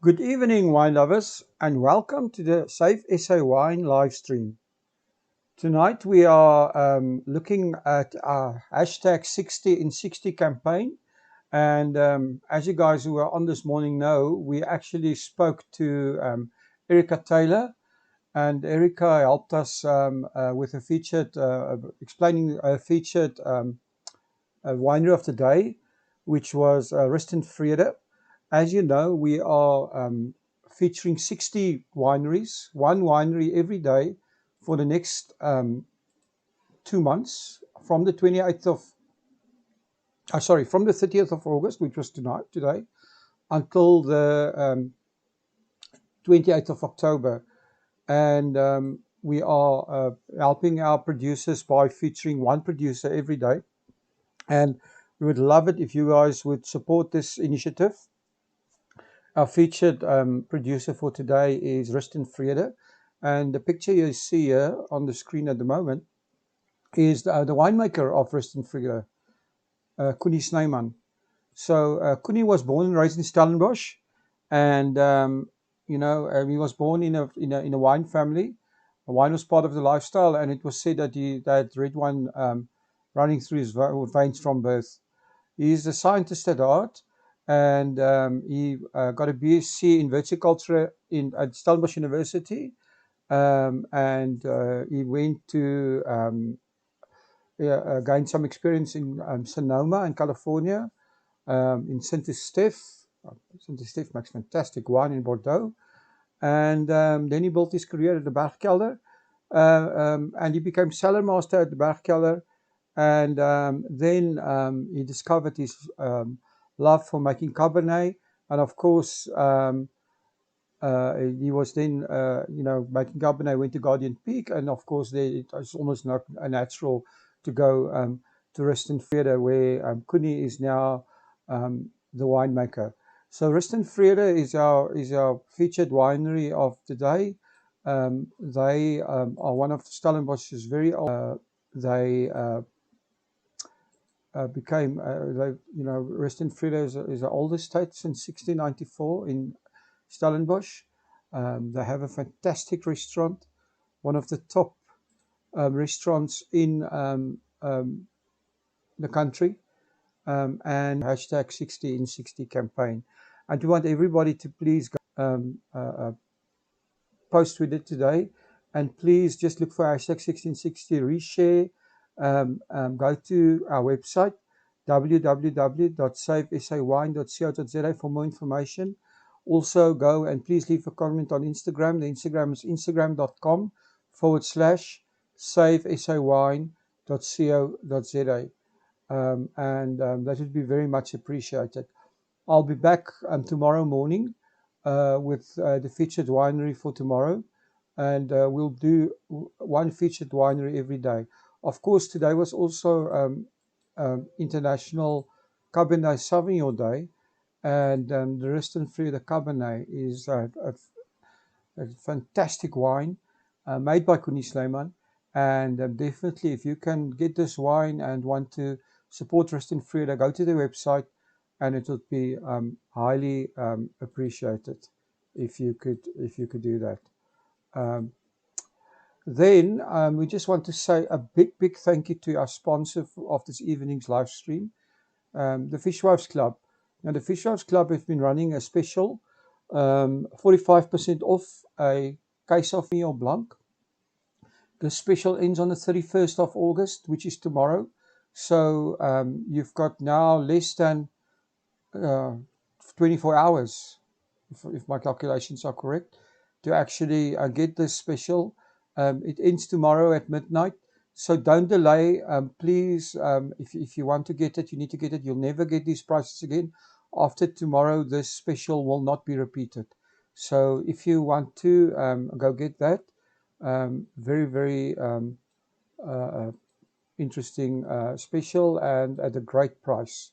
Good evening, wine lovers, and welcome to the Safe SA Wine live stream. Tonight we are looking at our hashtag 60 in 60 campaign. And as you guys who are on this morning know, we actually spoke to Erica Taylor, and Erica helped us with a featured, explaining a featured winery of the day, which was Vrede. As you know, we are featuring 60 wineries, one winery every day for the next 2 months, from the 28th of, from the 30th of August, which was today, until the 28th of October. And we are helping our producers by featuring one producer every day. And we would love it if you guys would support this initiative. Our featured producer for today is Vrede, and the picture you see here on the screen at the moment is the winemaker of Vrede, Coenie Snyman. So Coenie was born and raised in Stellenbosch, and he was born in a wine family. Wine was part of the lifestyle, and it was said that he had red wine running through his veins from birth. He's a scientist at heart, and he got a BSc in Viticulture at Stellenbosch University, and he went to gain some experience in Sonoma in California, in St Estephe. St Estephe makes fantastic wine in Bordeaux, and then he built his career at the Bergkelder, and he became Cellar Master at the Bergkelder. And then he discovered his love for making Cabernet, and of course he was then making Cabernet, went to Guardian Peak, and of course it was almost not natural to go to Vrede, where Coenie is now the winemaker. So Vrede is our featured winery of the day. They are one of Stellenbosch's very old. They became, Vrede is the oldest state since 1694 in Stellenbosch. They have a fantastic restaurant, one of the top restaurants in the country, and hashtag 60 in 60 campaign. And we want everybody to please go, post with it today, and please just look for hashtag 1660, reshare. Go to our website www.safesawine.co.za for more information. Also go and please leave a comment on Instagram. The Instagram is instagram.com/safesawine.co.za, and that would be very much appreciated. I'll be back tomorrow morning with the featured winery for tomorrow, and we'll do one featured winery every day. Of course, today was also International Cabernet Sauvignon Day, and the Vrede Cabernet is a fantastic wine made by Coenie Snyman. And definitely, if you can get this wine and want to support Vrede, go to the website, and it would be highly appreciated if you could do that. Then we just want to say a big thank you to our sponsor of this evening's live stream, the Fishwives Club. Now, the Fishwives Club has been running a special 45% off a case of Sauvignon Blanc. The special ends on the 31st of August, which is tomorrow. So you've got now less than 24 hours, if my calculations are correct, to actually get this special. It ends tomorrow at midnight, so don't delay. Please, if you want to get it, you need to get it. You'll never get these prices again. After tomorrow, this special will not be repeated. So if you want to go get that, very interesting special, and at a great price.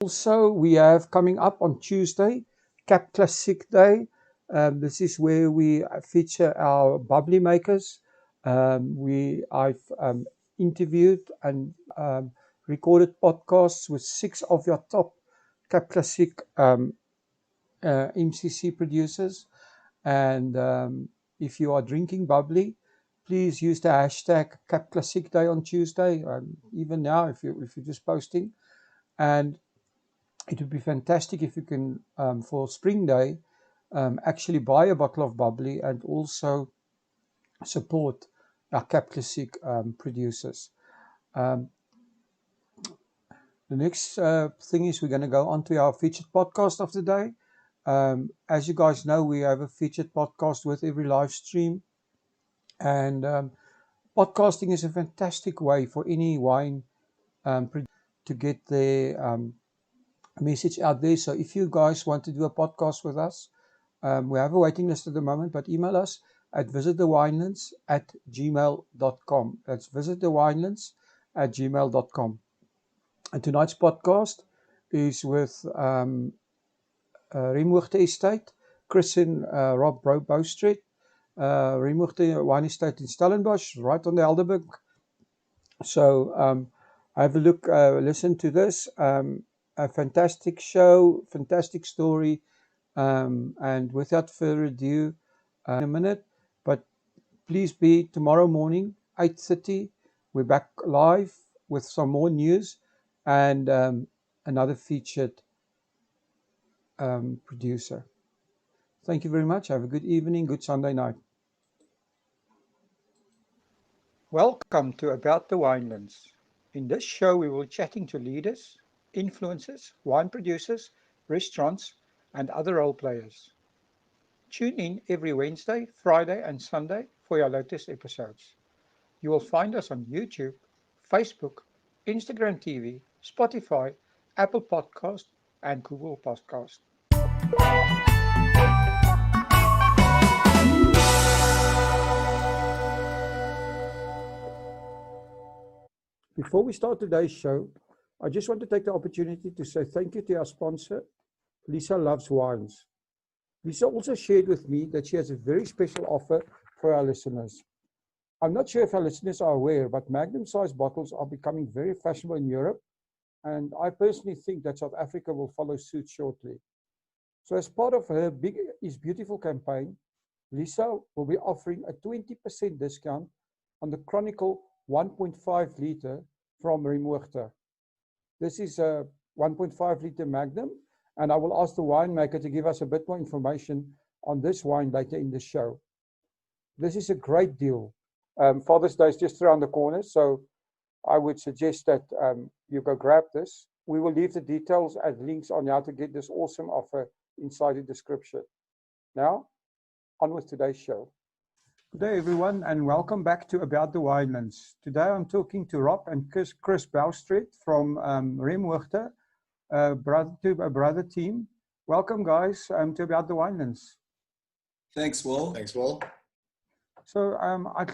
Also, we have coming up on Tuesday, Cap Classic Day. This is where we feature our bubbly makers. I've interviewed and recorded podcasts with 6 of your top Cap Classic MCC producers. And if you are drinking bubbly, please use the hashtag Cap Classic Day on Tuesday. Even now, if you're just posting, and it would be fantastic if you can, for Spring Day, actually buy a bottle of bubbly and also support our Cap Classic producers. Um, the next thing is we're going to go on to our featured podcast of the day. As you guys know, we have a featured podcast with every live stream. And podcasting is a fantastic way for any wine to get their message out there. So if you guys want to do a podcast with us, we have a waiting list at the moment, but email us at visitthewinelands@gmail.com. That's visitthewinelands@gmail.com. And tonight's podcast is with Remhoogte Estate, Chris and Rob Bowstreet. Remhoogte Wine Estate in Stellenbosch, right on the Helderberg. So have a look, listen to this. A fantastic show, fantastic story. And without further ado, in a minute, but please be tomorrow morning, 8:30. We're back live with some more news and another featured producer. Thank you very much. Have a good evening, good Sunday night. Welcome to About the Winelands. In this show, we will be chatting to leaders, influencers, wine producers, restaurants, and other role players. Tune in every Wednesday, Friday, and Sunday for your latest episodes. You will find us on YouTube, Facebook, Instagram TV, Spotify, Apple Podcast, and Google Podcast. Before we start today's show, I just want to take the opportunity to say thank you to our sponsor, Lisa Loves Wines. Lisa also shared with me that she has a very special offer for our listeners. I'm not sure if our listeners are aware, but magnum-sized bottles are becoming very fashionable in Europe, and I personally think that South Africa will follow suit shortly. So as part of her Big is Beautiful campaign, Lisa will be offering a 20% discount on the Chronicle 1.5 liter from Remhoogte. This is a 1.5 liter Magnum, and I will ask the winemaker to give us a bit more information on this wine later in the show. This is a great deal. Father's Day is just around the corner, so I would suggest that you go grab this. We will leave the details and links on how to get this awesome offer inside the description. Now, on with today's show. Good day, everyone, and welcome back to About the Winelands. Today I'm talking to Rob and Chris Bowstreet from Remhoogte, a brother team. Welcome, guys, to About the Winelands. Thanks, Will. Thanks, Will. So I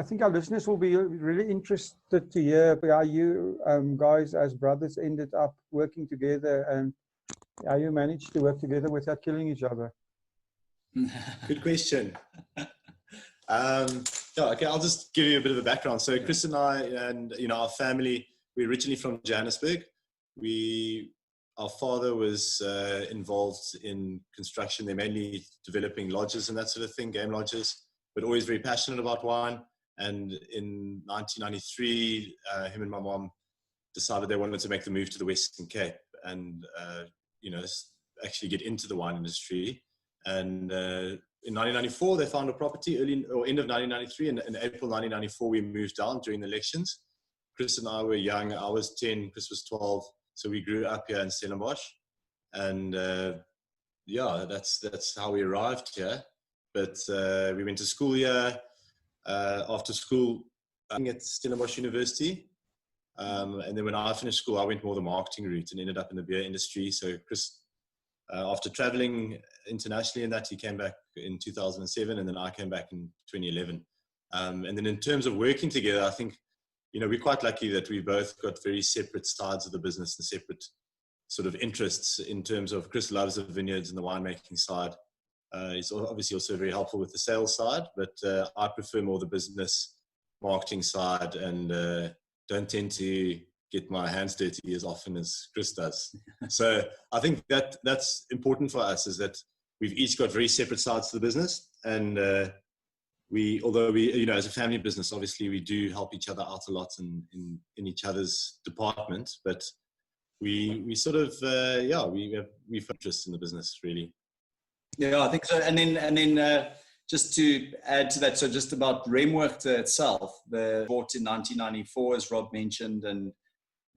think our listeners will be really interested to hear how you guys as brothers ended up working together and how you managed to work together without killing each other. Good question. Okay, I'll just give you a bit of a background. So Chris and I, and our family, we're originally from Johannesburg. Our father was involved in construction. They're mainly developing lodges and that sort of thing, game lodges, but always very passionate about wine. And in 1993, him and my mom decided they wanted to make the move to the Western Cape and, actually get into the wine industry. And in 1994, they found a property end of 1993. And in April 1994, we moved down during the elections. Chris and I were young. I was 10, Chris was 12. So we grew up here in Stellenbosch. And that's how we arrived here. But we went to school here. After school, at Stellenbosch University. And then when I finished school, I went more the marketing route and ended up in the beer industry. So Chris, after traveling internationally in that, he came back in 2007, and then I came back in 2011. And then in terms of working together, I think, we're quite lucky that we both got very separate sides of the business and separate sort of interests in terms of Chris loves the vineyards and the winemaking side. He's obviously also very helpful with the sales side, but I prefer more the business marketing side and don't tend to get my hands dirty as often as Chris does. So I think that's important for us, is that we've each got very separate sides to the business, and although we, you know, as a family business, obviously we do help each other out a lot in each other's department, but we sort of we've interest in the business, really. Yeah, I think so. And then just to add to that, so just about Remwerkte itself, bought in 1994, as Rob mentioned, and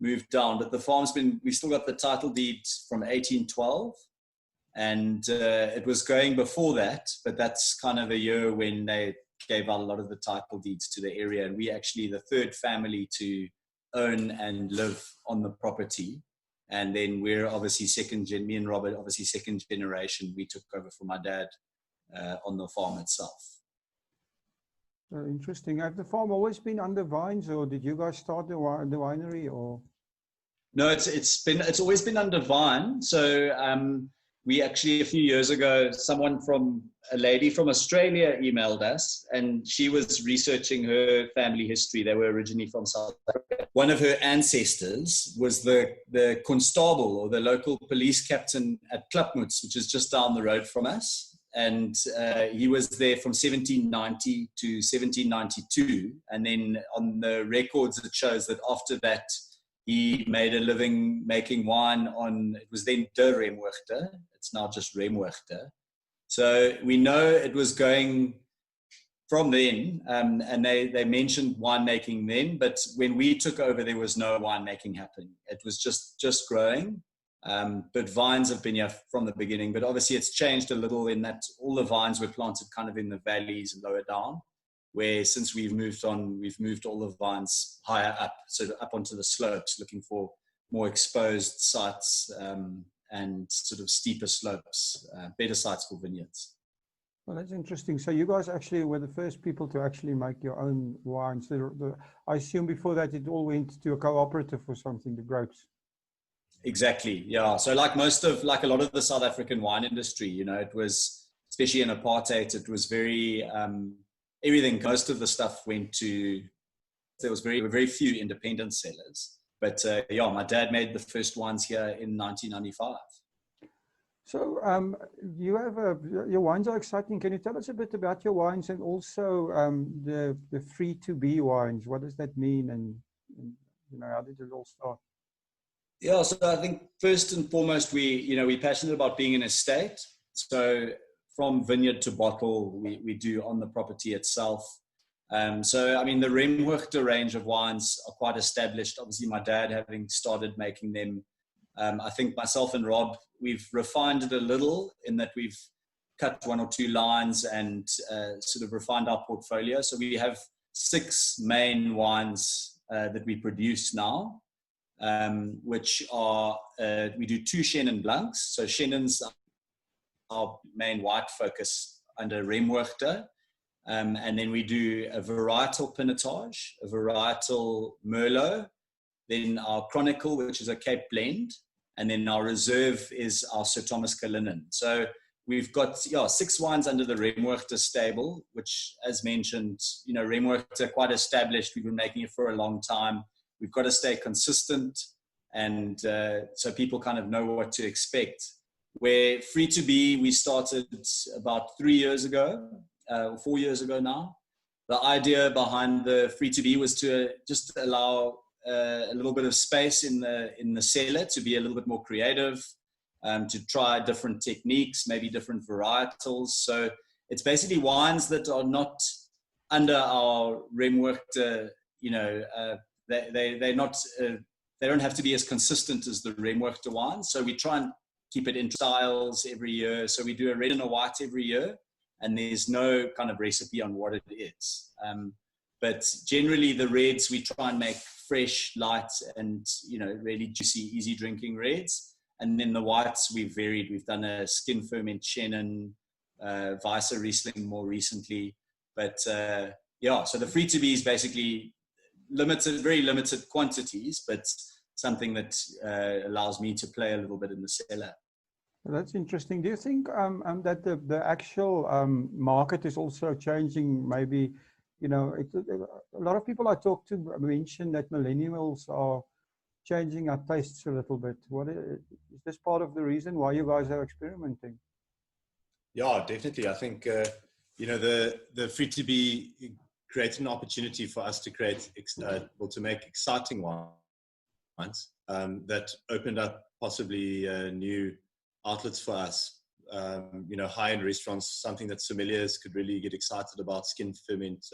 moved down. But the farm's we still got the title deed from 1812, and it was going before that, but that's kind of a year when they gave out a lot of the title deeds to the area, and we actually the third family to own and live on the property. And then we're obviously me and Robert, obviously second generation. We took over from my dad on the farm itself. Interesting. Have the farm always been under vines, or did you guys start the winery? Or no, it's always been under vine. So we actually, a few years ago, a lady from Australia emailed us, and she was researching her family history. They were originally from South Africa. One of her ancestors was the constable, or the local police captain at Klapmuts, which is just down the road from us. And he was there from 1790 to 1792. And then on the records, it shows that after that, he made a living making wine it was then De Remwerkte. It's now just Remwerkte. So we know it was going from then, and they mentioned winemaking then, but when we took over, there was no winemaking happening. It was just growing, but vines have been here from the beginning. But obviously it's changed a little in that all the vines were planted kind of in the valleys and lower down, where since we've moved all the vines higher up, so up onto the slopes, looking for more exposed sites and sort of steeper slopes, better sites for vineyards. Well, that's interesting. So you guys actually were the first people to actually make your own wines. I assume before that it all went to a cooperative or something, the grapes. Exactly, yeah. So like a lot of the South African wine industry, you know, it was, especially in apartheid, it was very, everything, most of the stuff there was very few independent sellers. But yeah, my dad made the first wines here in 1995. So you have your wines are exciting. Can you tell us a bit about your wines, and also the free to be wines? What does that mean, and you know, how did it all start? Yeah, so I think first and foremost, we're passionate about being an estate. So from vineyard to bottle, we do on the property itself. So I mean, the Remwerkte range of wines are quite established. Obviously, my dad having started making them. I think myself and Rob, we've refined it a little in that we've cut one or two lines and sort of refined our portfolio. So we have 6 main wines that we produce now, which are, we do 2 Chenin Blancs. So Chenins are our main white focus under Remwerkte. And then we do a varietal pinotage, a varietal Merlot, then our Chronicle, which is a Cape blend, and then our reserve is our Sir Thomas Cullinan. So we've got 6 wines under the Remwerkte stable, which, as mentioned, you know, Remwerkte are quite established. We've been making it for a long time. We've got to stay consistent, and so people kind of know what to expect. Where Free to Be, we started about 3 years ago, 4 years ago now. The idea behind the Free to Be was to just allow a little bit of space in the cellar to be a little bit more creative, to try different techniques, maybe different varietals. So it's basically wines that are not under our Remwerkte, you know, they're not, they don't have to be as consistent as the Remwerkte wines. So we try and keep it in styles every year. So we do a red and a white every year, and there's no kind of recipe on what it is. But generally the reds, we try and make fresh, light, and, you know, really juicy, easy drinking reds. And then the whites, we've varied. We've done a skin ferment Chenin, Weisse Riesling more recently. But yeah, so the Free to Be is basically limited, very limited quantities, but something that allows me to play a little bit in the cellar. Well, that's interesting. Do you think that the actual market is also changing? Maybe, you know, a lot of people I talk to mention that millennials are changing our tastes a little bit. What is this part of the reason why you guys are experimenting? Yeah, definitely. I think the Vrede created an opportunity for us to create to make exciting wines that opened up possibly new outlets for us. High-end restaurants, something that sommeliers could really get excited about, skin ferment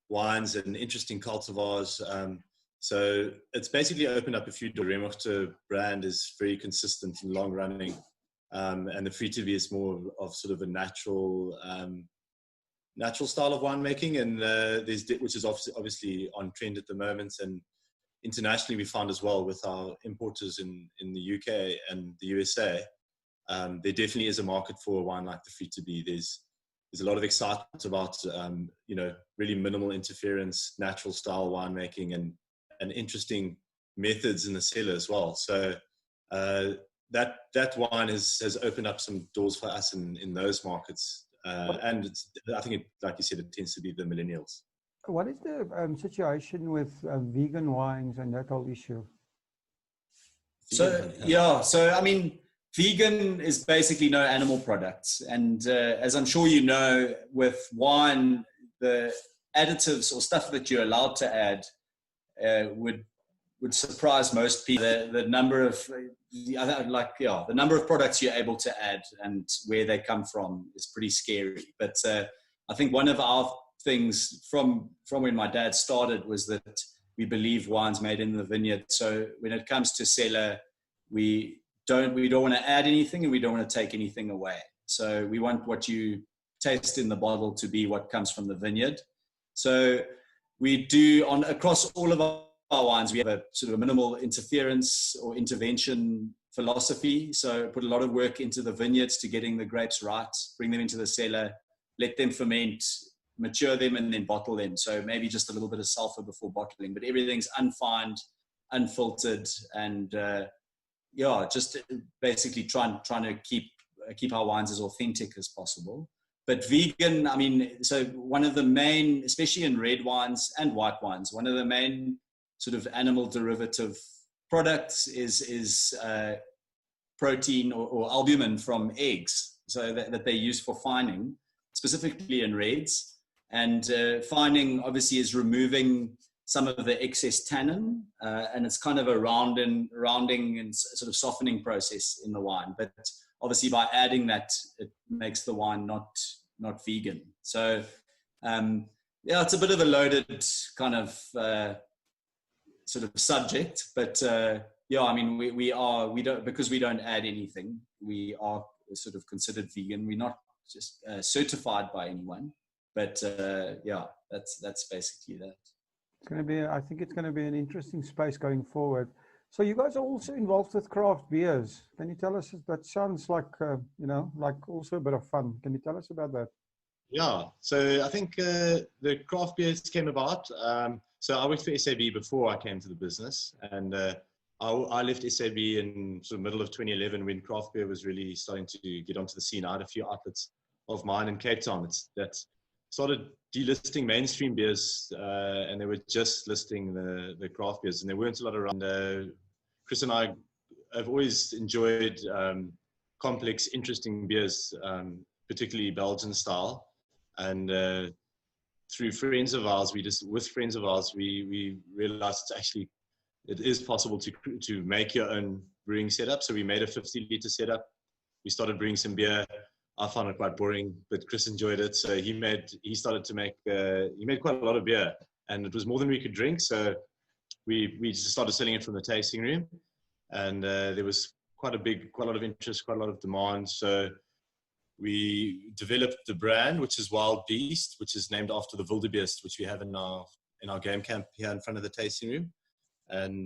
wines and interesting cultivars. So it's basically opened up a few doors. The Winemaker brand is very consistent and long running. And the Vrede is more of sort of a natural style of winemaking, and which is obviously on trend at the moment. And internationally, we found as well with our importers in the UK and the USA, there definitely is a market for a wine like the Vrede. There's a lot of excitement about really minimal interference, natural style winemaking, and interesting methods in the cellar as well. So that wine has opened up some doors for us in those markets. And I think, like you said, it tends to be the millennials. What is the situation with vegan wines and that whole issue? So I mean, vegan is basically no animal products. And as I'm sure you know, with wine, the additives or stuff that you're allowed to add would surprise most people. The number of the number of products you're able to add and where they come from is pretty scary. But I think one of our things from when my dad started was that we believe wine's made in the vineyard. So when it comes to cellar, we don't want to add anything and we don't want to take anything away. So we want what you taste in the bottle to be what comes from the vineyard. So we do across all of our wines, we have a sort of a minimal interference or intervention philosophy. So put a lot of work into the vineyards to getting the grapes right, bring them into the cellar, let them ferment, mature them, and then bottle them. So maybe just a little bit of sulfur before bottling, but everything's unfined, unfiltered, and just basically trying to keep our wines as authentic as possible. But vegan, I mean, so one of the main, especially in red wines and white wines, one of the main sort of animal derivative products is protein or albumin from eggs, so that they use for fining, specifically in reds. And fining obviously is removing some of the excess tannin, and it's kind of a rounding and sort of softening process in the wine. But obviously by adding that, it makes the wine not vegan. So it's a bit of a loaded kind of sort of subject, but I mean, we don't, because we don't add anything, we are sort of considered vegan. We're not just certified by anyone, but that's basically that. I think it's going to be an interesting space going forward. So you guys are also involved with craft beers. Can you tell us? That sounds like like also a bit of fun. Can you tell us about that? Yeah, so I think the craft beers came about. So I worked for SAB before I came to the business, and I left SAB in sort of middle of 2011 when craft beer was really starting to get onto the scene. I had a few outlets of mine in Cape Town that started delisting mainstream beers, and they were just listing the craft beers, and there weren't a lot around. Chris and I have always enjoyed complex, interesting beers, particularly Belgian style. And through friends of ours, we realized it is possible to make your own brewing setup. So we made a 50-liter setup. We started brewing some beer. I found it quite boring, but Chris enjoyed it. So he made quite a lot of beer, and it was more than we could drink. So we just started selling it from the tasting room, and there was quite a lot of interest, quite a lot of demand. So we developed the brand, which is Wild Beast, which is named after the wildebeest, which we have in our game camp here in front of the tasting room. And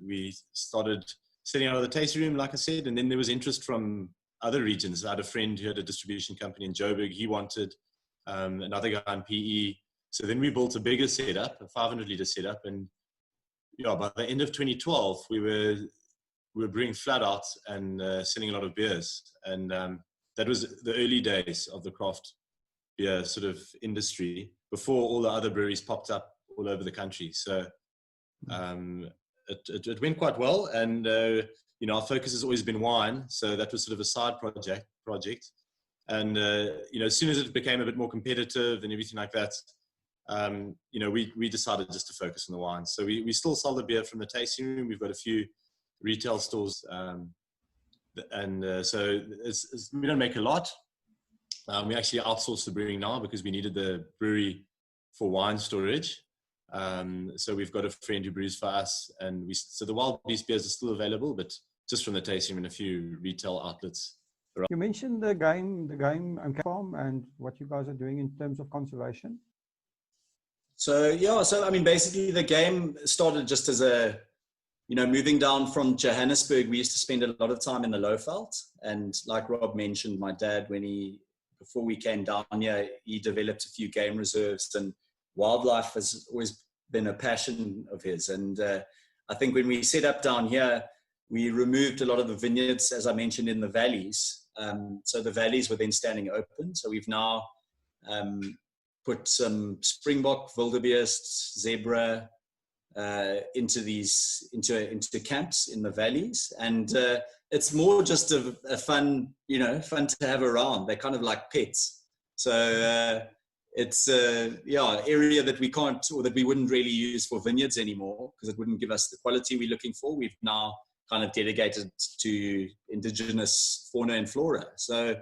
we started selling out of the tasting room, like I said, and then there was interest from other regions. I had a friend who had a distribution company in Joburg. He wanted another guy in PE. So then we built a bigger setup, a 500-liter setup. And by the end of 2012, we were brewing flat out and selling a lot of beers. And that was the early days of the craft beer sort of industry before all the other breweries popped up all over the country. So it went quite well, and you know, our focus has always been wine, so that was sort of a side project. And you know, as soon as it became a bit more competitive and everything like that, you know, we decided just to focus on the wine. So we still sell the beer from the tasting room. We've got a few retail stores, and so we don't make a lot. We actually outsourced the brewing now because we needed the brewery for wine storage. So we've got a friend who brews for us, and so the wild beast beers are still available, but just from the tasting room and a few retail outlets. You mentioned the game farm and what you guys are doing in terms of conservation. So yeah, so I mean, basically the game started just as a, you know, moving down from Johannesburg, we used to spend a lot of time in the Lowveld, and like Rob mentioned, my dad, before we came down here, he developed a few game reserves, and wildlife has always been a passion of his. And I think when we set up down here, we removed a lot of the vineyards, as I mentioned, in the valleys. So the valleys were then standing open. So we've now put some springbok, wildebeest, zebra into camps in the valleys, and it's more just a fun, you know, fun to have around. They're kind of like pets. So it's area that we can't, or that we wouldn't really use for vineyards anymore because it wouldn't give us the quality we're looking for. We've now kind of dedicated to indigenous fauna and flora. So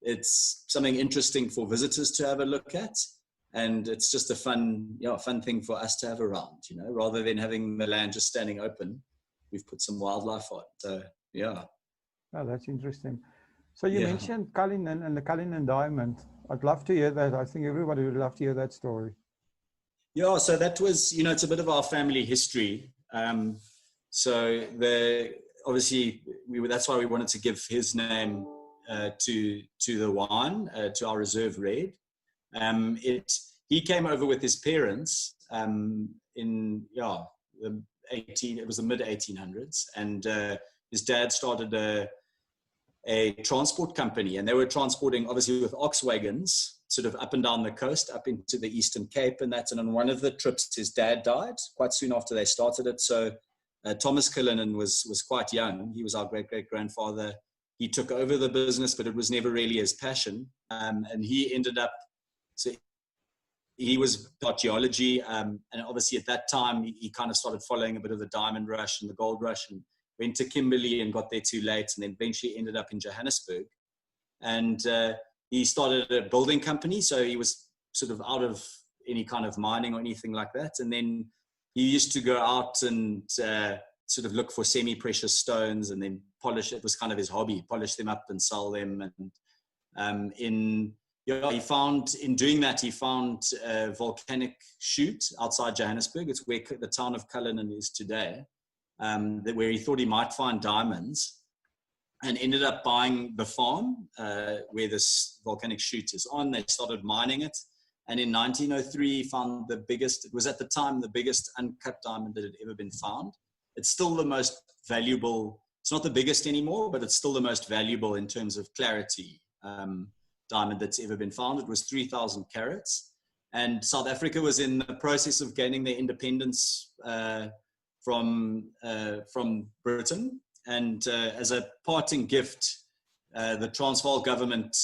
it's something interesting for visitors to have a look at. And it's just a fun thing for us to have around, you know, rather than having the land just standing open. We've put some wildlife on. So, yeah. Oh, that's interesting. So you mentioned Cullinan and the Cullinan diamond. I'd love to hear that. I think everybody would love to hear that story. Yeah, so that was, you know, it's a bit of our family history. So obviously that's why we wanted to give his name to the wine, to our reserve red. He came over with his parents it was the mid 1800s, and his dad started a transport company, and they were transporting obviously with ox wagons sort of up and down the coast, up into the Eastern Cape and that. And on one of the trips, his dad died quite soon after they started it. So Thomas Cullinan was quite young. He was our great-great-grandfather. He took over the business, but it was never really his passion. And he ended up, so he was about geology. And obviously at that time, he kind of started following a bit of the diamond rush and the gold rush, and went to Kimberley and got there too late, and then eventually ended up in Johannesburg. And he started a building company. So he was sort of out of any kind of mining or anything like that. And then he used to go out and sort of look for semi-precious stones and then polish. It was kind of his hobby, polish them up and sell them. And in doing that, he found a volcanic chute outside Johannesburg. It's where the town of Cullinan is today, where he thought he might find diamonds, and ended up buying the farm where this volcanic chute is on. They started mining it. And in 1903, found it was at the time the biggest uncut diamond that had ever been found. It's still the most valuable. It's not the biggest anymore, but it's still the most valuable in terms of clarity diamond that's ever been found. It was 3,000 carats. And South Africa was in the process of gaining their independence from Britain. And as a parting gift, the Transvaal government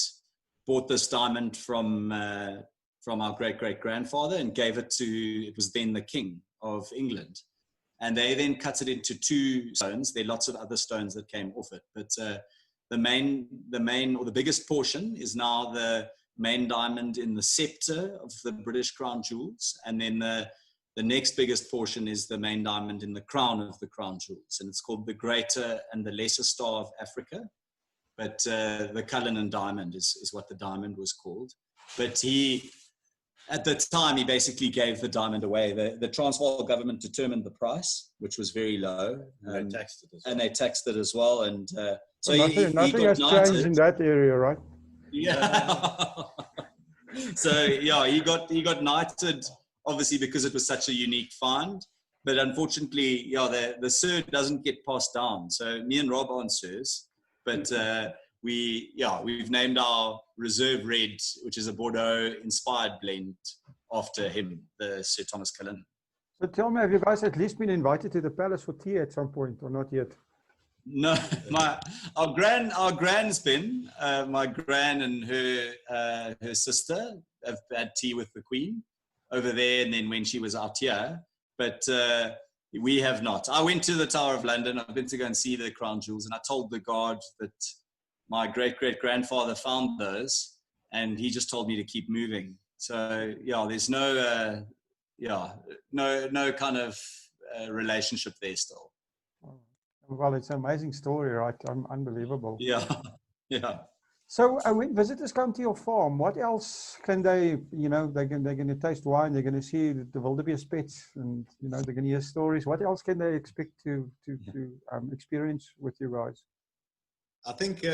bought this diamond from our great-great-grandfather and gave it it was then the King of England. And they then cut it into two stones. There are lots of other stones that came off it. But the main or the biggest portion is now the main diamond in the scepter of the British crown jewels. And then the next biggest portion is the main diamond in the crown of the crown jewels. And it's called the Greater and the Lesser Star of Africa. But the Cullinan diamond is what the diamond was called. But at the time, he basically gave the diamond away. The Transvaal government determined the price, which was very low. They taxed it as well. And they taxed it as well. And so nothing he got has changed in that area, right? Yeah. So yeah, he got knighted, obviously because it was such a unique find. But unfortunately, the Sir doesn't get passed down. So me and Rob aren't Sirs, but we've named our Reserve Red, which is a Bordeaux inspired blend, after him, the Sir Thomas Cullinan. So tell me, have you guys at least been invited to the palace for tea at some point, or not yet? No, our grand's been my gran and her sister have had tea with the Queen over there, and then when she was out here, but we have not. I went to the Tower of London. I've been to go and see the crown jewels, and I told the guard that my great-great-grandfather found those, and he just told me to keep moving. So yeah, there's no no kind of relationship there still. Well, it's an amazing story, right? Unbelievable. Yeah, yeah. So when visitors come to your farm, what else can they, they're going to taste wine, they're going to see the wildebeest pets, and, they're going to hear stories. What else can they expect to experience with you guys? I think,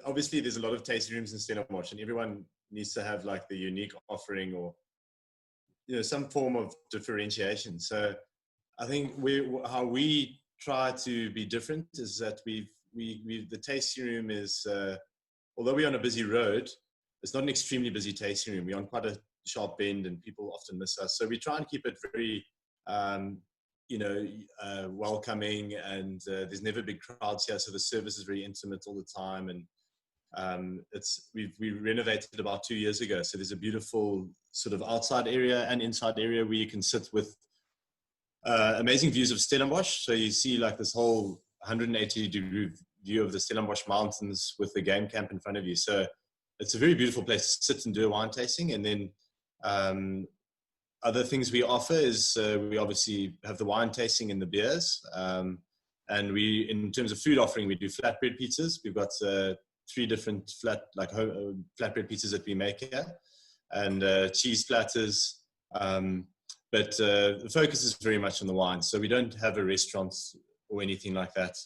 obviously there's a lot of tasting rooms in Stellenbosch, and everyone needs to have like the unique offering or, some form of differentiation. So I think how we try to be different is that the tasting room is, although we're on a busy road, it's not an extremely busy tasting room. We're on quite a sharp bend and people often miss us. So we try and keep it very, welcoming, and there's never big crowds here. So the service is very intimate all the time. And we renovated about 2 years ago. So there's a beautiful sort of outside area and inside area where you can sit with amazing views of Stellenbosch. So you see like this whole 180-degree view of the Stellenbosch mountains with the game camp in front of you. So it's a very beautiful place to sit and do a wine tasting. And then other things we offer is we obviously have the wine tasting and the beers. And in terms of food offering, we do flatbread pizzas. We've got 3 different flatbread pizzas that we make here, and cheese platters. But the focus is very much on the wine. So we don't have a restaurant or anything like that.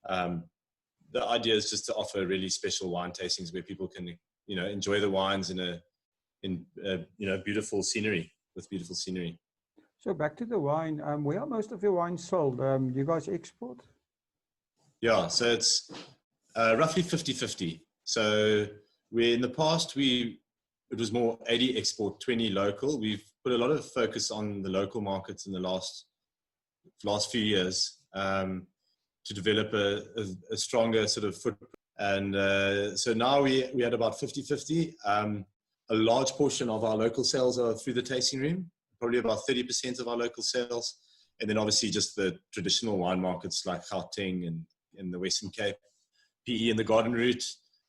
The idea is just to offer really special wine tastings where people can, enjoy the wines in beautiful scenery, with beautiful scenery. So back to the wine, where are most of your wines sold? Do you guys export? Yeah, so it's roughly 50-50. So in the past, it was more 80 export, 20 local. We've put a lot of focus on the local markets in the last few years to develop a stronger sort of footprint. And so now we had about 50-50. A large portion of our local sales are through the tasting room, probably about 30% of our local sales. And then obviously just the traditional wine markets like Gauteng and in the Western Cape, PE and the Garden Route.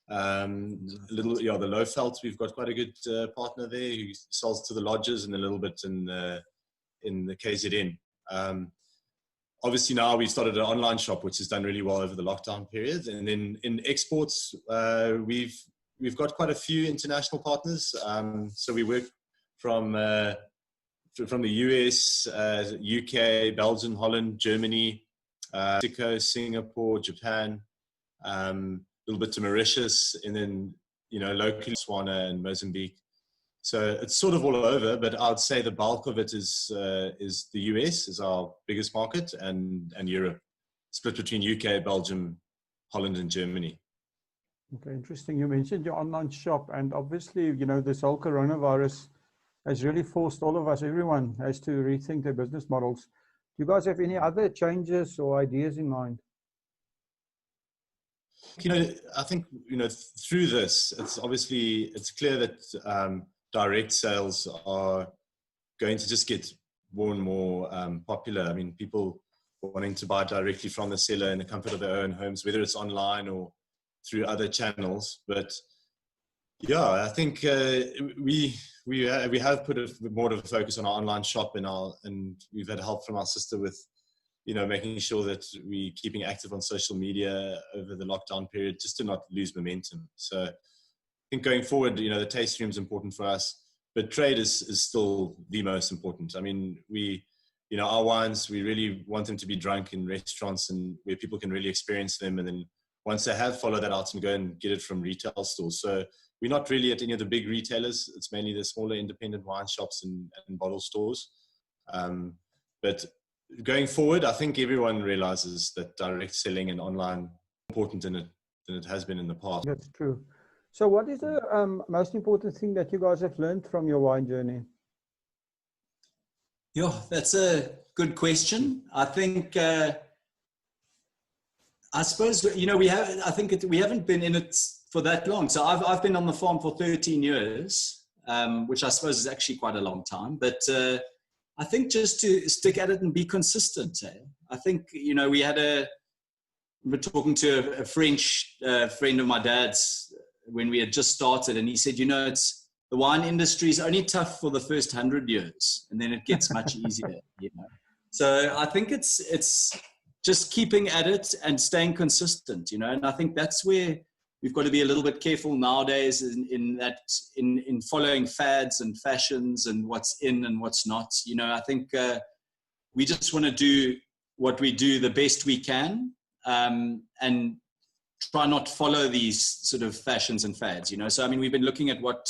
The Lowveld, we've got quite a good partner there who sells to the lodges, and a little bit in the KZN. Obviously now we've started an online shop which has done really well over the lockdown period, and then in exports we've got quite a few international partners. So we work from the US, UK, Belgium, Holland, Germany, Mexico, Singapore, Japan. A little bit to Mauritius, and then locally Botswana and Mozambique. So it's sort of all over, but I'd say the bulk of it is the US is our biggest market, and Europe, split between UK, Belgium, Holland, and Germany. Okay, interesting. You mentioned your online shop, and obviously, this whole coronavirus has really forced all of us, everyone has to rethink their business models. Do you guys have any other changes or ideas in mind? I think, through this, it's clear that direct sales are going to just get more and more popular. I mean, people wanting to buy directly from the seller in the comfort of their own homes, whether it's online or through other channels. But yeah, I think we have put more of a focus on our online shop, and we've had help from our sister with making sure that we're keeping active on social media over the lockdown period, just to not lose momentum. So I think going forward, the tasting room is important for us, but trade is still the most important. I mean, our wines, we really want them to be drunk in restaurants and where people can really experience them. And then once they have, follow that out and go and get it from retail stores. So we're not really at any of the big retailers. It's mainly the smaller independent wine shops and bottle stores. But going forward, I think everyone realizes that direct selling and online is important than it has been in the past. That's true. So what is the most important thing that you guys have learned from your wine journey? Yeah, that's a good question. I think, I suppose, you know, we haven't been in it for that long. So I've been on the farm for 13 years, which I suppose is actually quite a long time. But I think just to stick at it and be consistent. I think, you know, we're talking to a French friend of my dad's when we had just started, and he said, you know, the wine industry is only tough for the first 100 years, and then it gets much easier, you know. So I think it's just keeping at it and staying consistent, you know. And I think that's where we've got to be a little bit careful nowadays in following fads and fashions and what's in and what's not. You know, I think we just want to do what we do the best we can, and try not follow these sort of fashions and fads, you know. So, I mean, we've been looking at what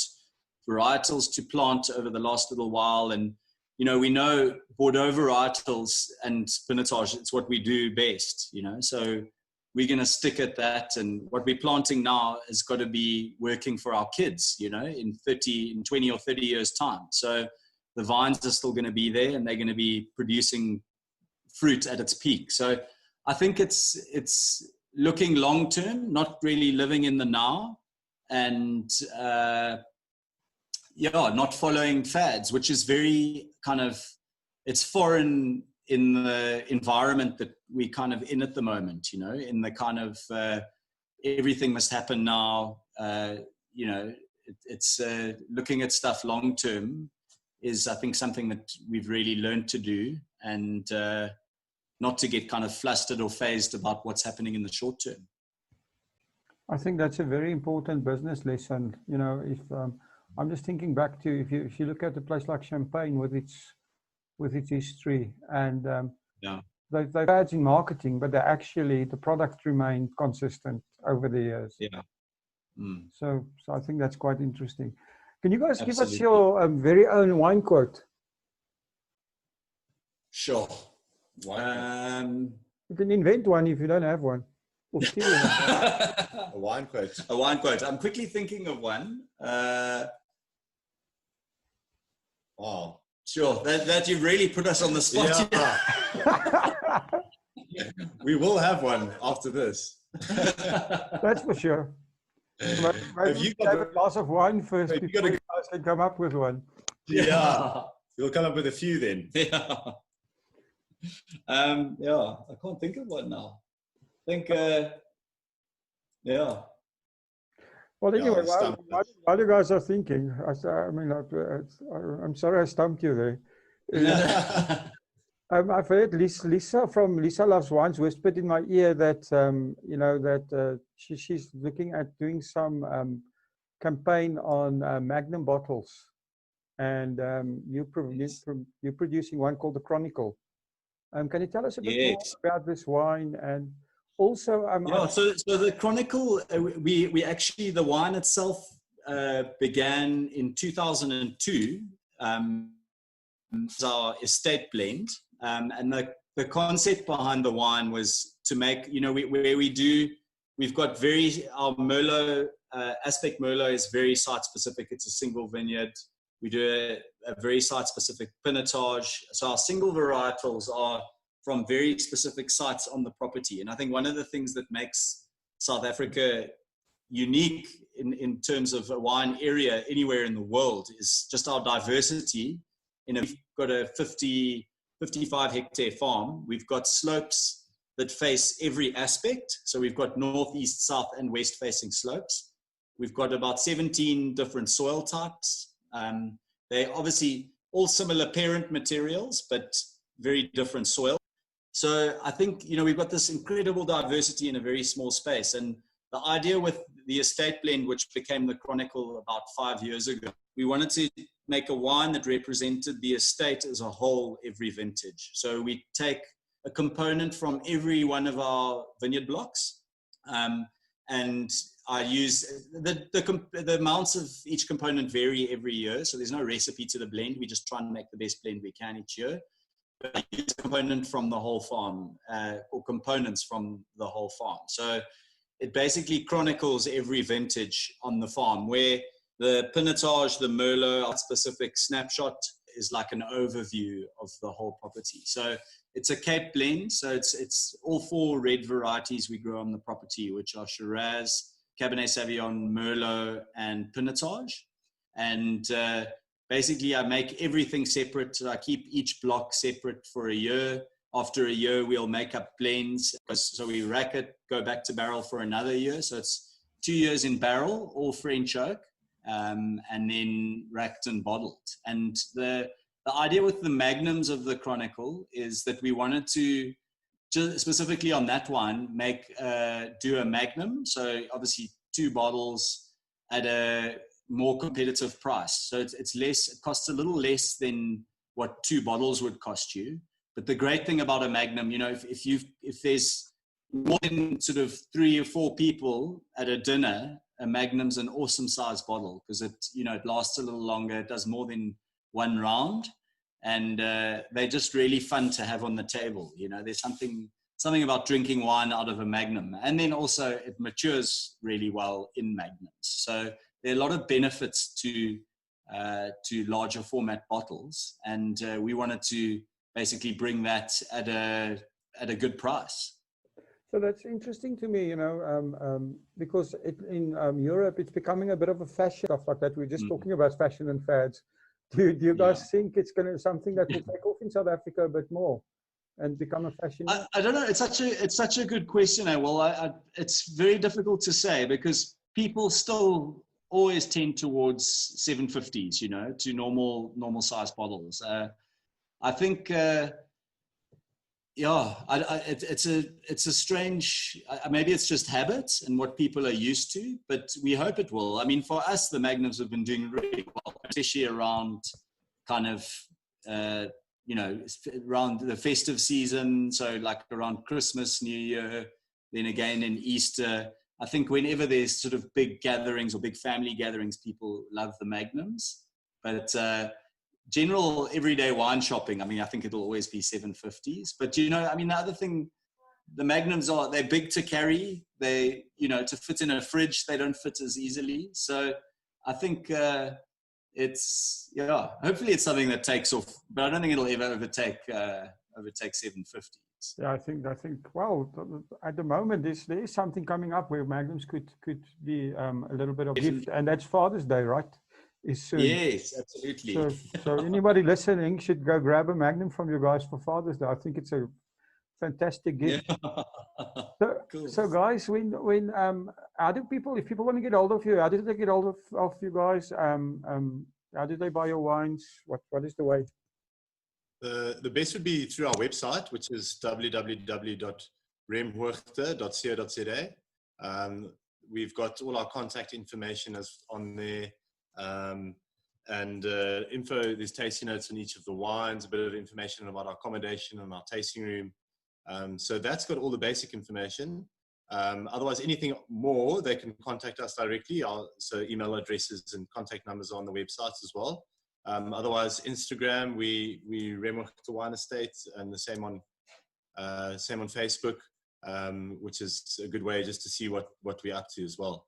varietals to plant over the last little while. And, you know, we know Bordeaux varietals and pinotage, it's what we do best, you know. So we're going to stick at that. And what we're planting now has got to be working for our kids, you know, in 20 or 30 years time. So the vines are still going to be there, and they're going to be producing fruit at its peak. So I think it's looking long term, not really living in the now, and not following fads, which is very kind of, it's foreign in the environment that we kind of in at the moment, you know, in the kind of everything must happen now. You know, it's looking at stuff long term is, I think, something that we've really learned to do, and not to get kind of flustered or phased about what's happening in the short term. I think that's a very important business lesson. You know, if I'm just thinking back to if you look at a place like Champagne with its history, and they've had in marketing, but the product remained consistent over the years. Yeah. Mm. So I think that's quite interesting. Can you guys give us your very own wine quote? Sure. You can invent one if you don't have one. Or steal one. A wine quote. A wine quote. I'm quickly thinking of one. Wow. Sure. That you've really put us on the spot. Yeah. We will have one after this. That's for sure. Maybe you have a glass of wine first before you guys can come up with one. Yeah. You'll come up with a few then. Yeah. I can't think of one now. I think, Well, anyway, while you guys are thinking, I'm sorry I stumped you there. I've heard Lisa from Lisa Loves Wines whispered in my ear that she's looking at doing some campaign on Magnum bottles, and you're producing one called the Chronicle. Can you tell us a bit more about this wine? And also, so the Chronicle, we actually, the wine itself began in 2002. It's our estate blend, and the concept behind the wine was to make, you know, we've got our Merlot, Aspect Merlot is very site specific. It's a single vineyard. We do a very site specific pinotage. So our single varietals are from very specific sites on the property. And I think one of the things that makes South Africa unique in terms of a wine area anywhere in the world is just our diversity. We've got a 55 hectare farm. We've got slopes that face every aspect. So we've got north, east, south, and west facing slopes. We've got about 17 different soil types. They're obviously all similar parent materials, but very different soil. So I think, you know, we've got this incredible diversity in a very small space. And the idea with the estate blend, which became the Chronicle about 5 years ago, we wanted to make a wine that represented the estate as a whole every vintage. So we take a component from every one of our vineyard blocks, and I use the amounts of each component vary every year. So there's no recipe to the blend. We just try and make the best blend we can each year. But I use a component from the whole farm, or components from the whole farm. So it basically chronicles every vintage on the farm, where the pinotage, the Merlot, our specific snapshot is like an overview of the whole property. So it's a Cape blend. So it's all 4 red varieties we grow on the property, which are Shiraz, Cabernet Sauvignon, Merlot, and Pinotage. And basically, I make everything separate. I keep each block separate for a year. After a year, we'll make up blends. So we rack it, go back to barrel for another year. So it's 2 years in barrel, all French oak, and then racked and bottled. And the idea with the magnums of the Chronicle is that we wanted to, just specifically on that one, do a magnum. So obviously 2 bottles at a more competitive price. So it's less, it costs a little less than what 2 bottles would cost you. But the great thing about a magnum, you know, if there's more than sort of 3 or 4 people at a dinner, a magnum's an awesome size bottle because it lasts a little longer. It does more than 1 round, and they're just really fun to have on the table. You know, there's something about drinking wine out of a magnum, and then also it matures really well in magnums. So there are a lot of benefits to larger format bottles, and we wanted to basically bring that at a good price. So that's interesting to me, you know, because in Europe, it's becoming a bit of a fashion, stuff like that. We're just talking about fashion and fads. Do you guys think it's going to something that will take off in South Africa a bit more and become a fashion? I don't know. It's such a good question. Well, it's very difficult to say because people still always tend towards 750s, you know, to normal size bottles. I think, it's a strange, maybe it's just habit and what people are used to, but we hope it will. I mean, for us, the magnums have been doing really well, especially around kind of, around the festive season. So like around Christmas, New Year, then again in Easter. I think whenever there's sort of big gatherings or big family gatherings, people love the magnums. But general everyday wine shopping, I mean, I think it'll always be 750s. But, you know, I mean, the other thing, the magnums they're big to carry. They, you know, to fit in a fridge, they don't fit as easily. So I think hopefully it's something that takes off, but I don't think it'll ever overtake 750s. Yeah, I think. Well, at the moment, there is something coming up where magnums could be a little bit of gift, and that's Father's Day, right? Is soon. Yes, absolutely. So anybody listening should go grab a magnum from you guys for Father's Day. I think it's a fantastic gift. Yeah. Cool. So guys, when how do people, if people want to get hold of you, how do they get hold of you guys? How do they buy your wines? What is the way? The best would be through our website, which is www.remhoogte.co.za. We've got all our contact information on there, and info. There's tasting notes on each of the wines, a bit of information about our accommodation and our tasting room. So that's got all the basic information. Otherwise, anything more, they can contact us directly. So email addresses and contact numbers are on the websites as well. Otherwise, Instagram, we Winemaker Wine Estate, and the same on Facebook, which is a good way just to see what we're up to as well.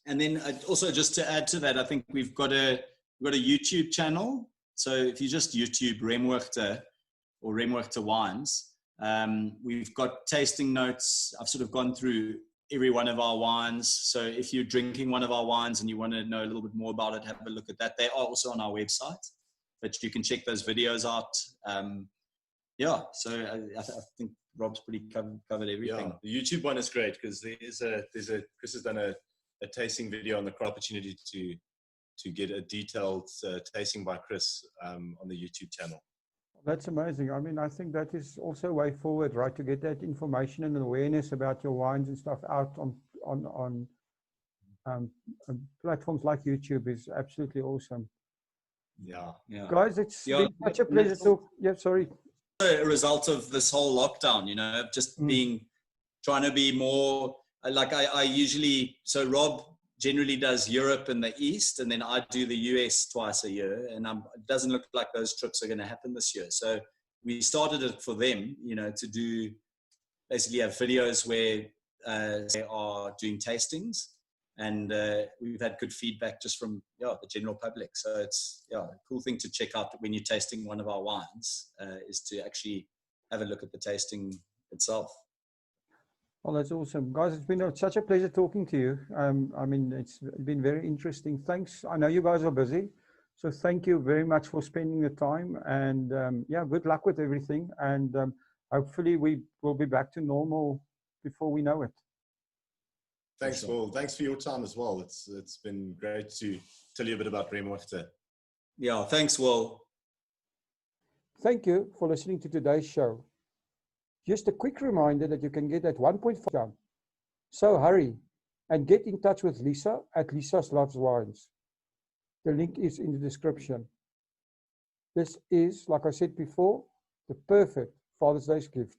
And then also just to add to that, I think we've got a YouTube channel. So if you just YouTube Winemaker or Winemaker Wines, we've got tasting notes. I've sort of gone through every one of our wines. So if you're drinking one of our wines and you want to know a little bit more about it, have a look at that. They are also on our website, but you can check those videos out. So I think Rob's pretty covered everything. Yeah, the YouTube one is great because Chris has done a tasting video on the opportunity to get a detailed tasting by Chris on the YouTube channel. That's amazing. I mean, I think that is also a way forward, right? To get that information and awareness about your wines and stuff out on platforms like YouTube is absolutely awesome. Yeah. Guys, it's been such a pleasure to. Yeah, sorry. A result of this whole lockdown, you know, just trying to be more like I usually. So Rob generally does Europe and the East, and then I do the US twice a year, and it doesn't look like those trips are going to happen this year. So we started it for them, you know, to do basically have videos where they are doing tastings, And we've had good feedback just from the general public. So it's a cool thing to check out when you're tasting one of our wines, is to actually have a look at the tasting itself. Well, that's awesome. Guys, it's been such a pleasure talking to you. I mean, it's been very interesting. Thanks. I know you guys are busy. So thank you very much for spending the time. And good luck with everything. And hopefully we will be back to normal before we know it. Thanks, Will. Thanks for your time as well. It's been great to tell you a bit about Winemaker. Yeah, thanks, Will. Thank you for listening to today's show. Just a quick reminder that you can get that 1.5. So hurry and get in touch with Lisa at Lisa's Loves Wines. The link is in the description. This is, like I said before, the perfect Father's Day gift.